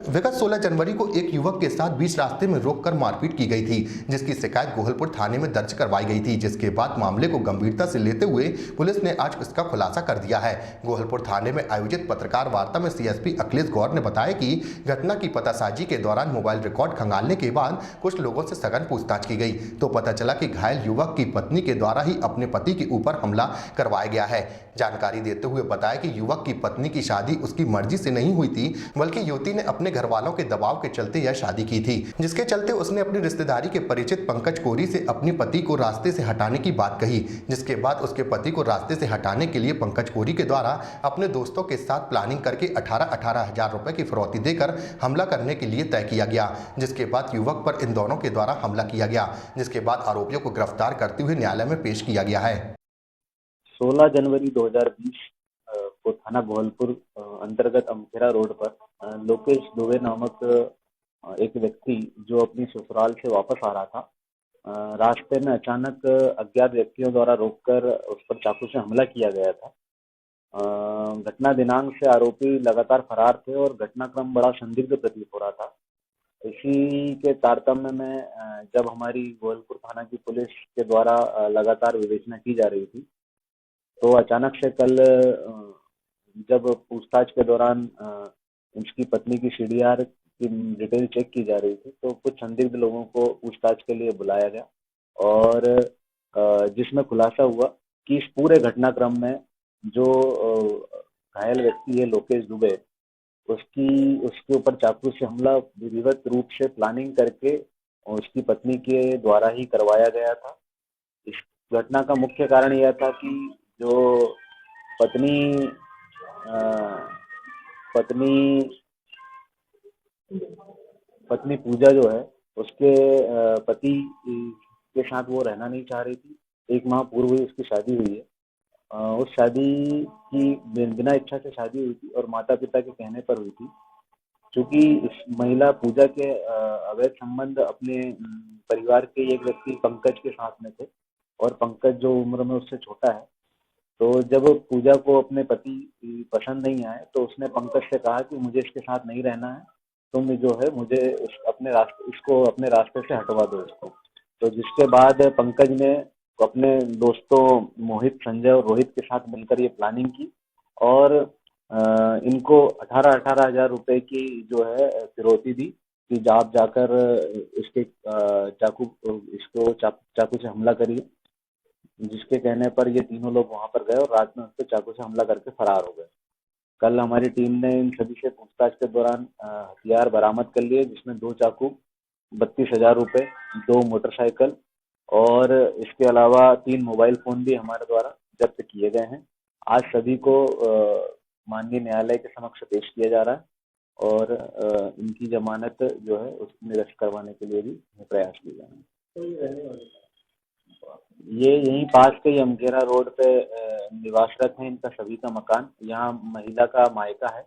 विगत 16 जनवरी को एक युवक के साथ बीच रास्ते में रोककर मारपीट की गई थी, जिसकी शिकायत गोहलपुर थाने में दर्ज करवाई गई थी। जिसके बाद मामले को गंभीरता से लेते हुए पुलिस ने आज इसका खुलासा कर दिया है। गोहलपुर थाने में आयोजित पत्रकार वार्ता में सीएसपी अखिलेश गौर ने बताया कि घटना की पतासाजी के दौरान मोबाइल रिकॉर्ड खंगालने के बाद कुछ लोगों से सघन पूछताछ की गई तो पता चला कि घायल युवक की पत्नी के द्वारा ही अपने पति के ऊपर हमला करवाया गया है। जानकारी देते हुए बताया कि युवक की पत्नी की शादी उसकी मर्जी से नहीं हुई थी, बल्कि युवती ने अपने घर वालों के दबाव के चलते यह शादी की थी, जिसके चलते उसने अपनी रिश्तेदारी के परिचित पंकज कोरी से अपने पति को रास्ते से हटाने की बात कही। जिसके बाद उसके पति को रास्ते से हटाने के लिए पंकज कोरी के द्वारा अपने दोस्तों के साथ प्लानिंग करके 18 हजार रुपए की फिरौती देकर हमला करने के लिए तय किया गया। जिसके बाद युवक पर इन दोनों के द्वारा हमला किया गया, जिसके बाद आरोपियों को गिरफ्तार करते हुए न्यायालय में पेश किया गया है। 16 जनवरी 2020 को थाना गोहलपुर अंतर्गत अमखेरा रोड पर लोकेश दुबे नामक एक व्यक्ति जो अपनी ससुराल से वापस आ रहा था, रास्ते में अचानक अज्ञात व्यक्तियों द्वारा रोककर उस पर चाकू से हमला किया गया था। घटना दिनांक से आरोपी लगातार फरार थे और घटनाक्रम बड़ा संदिग्ध प्रतीत हो रहा था। इसी के तारतम्य में जब हमारी गोहलपुर थाना की पुलिस के द्वारा लगातार विवेचना की जा रही थी, तो अचानक से कल जब पूछताछ के दौरान उसकी पत्नी की सीडीआर की डिटेल चेक की जा रही थी, तो कुछ संदिग्ध लोगों को पूछताछ के लिए बुलाया गया और जिसमें खुलासा हुआ कि इस पूरे घटनाक्रम में जो घायल व्यक्ति है लोकेश दुबे, उसके ऊपर चाकू से हमला विधिवत रूप से प्लानिंग करके और उसकी पत्नी के द्वारा ही करवाया गया था। इस घटना का मुख्य कारण यह था कि जो पत्नी पत्नी पत्नी पूजा जो है, उसके पति के साथ वो रहना नहीं चाह रही थी। 1 माह पूर्व ही उसकी शादी हुई है। उस शादी की बिना इच्छा से शादी हुई थी और माता पिता के कहने पर हुई थी। चूँकि इस महिला पूजा के अवैध संबंध अपने परिवार के एक व्यक्ति पंकज के साथ में थे और पंकज जो उम्र में उससे छोटा है, तो जब पूजा को अपने पति पसंद नहीं आए तो उसने पंकज से कहा कि मुझे इसके साथ नहीं रहना है, तुम जो है मुझे इसको अपने रास्ते से हटवा दो इसको। तो जिसके बाद पंकज ने अपने दोस्तों मोहित, संजय और रोहित के साथ मिलकर ये प्लानिंग की और इनको 18 हजार रुपए की जो है फिरौती दी कि आप जाकर इसके चाकू से हमला करिए। जिसके कहने पर ये तीनों लोग वहां पर गए और रात में उस पर चाकू से हमला करके फरार हो गए। कल हमारी टीम ने इन सभी से पूछताछ के दौरान हथियार बरामद कर लिए, जिसमें 2 चाकू, 32,000 रुपए, 2 मोटरसाइकिल और इसके अलावा 3 मोबाइल फोन भी हमारे द्वारा जब्त किए गए हैं। आज सभी को माननीय न्यायालय के समक्ष पेश किया जा रहा है और इनकी जमानत जो है उसको निरस्त करवाने के लिए भी प्रयास किए जा रहे हैं। ये यहीं पास के ही अमखेरा रोड पे निवासरत है इनका सभी का मकान। यहाँ महिला का मायका है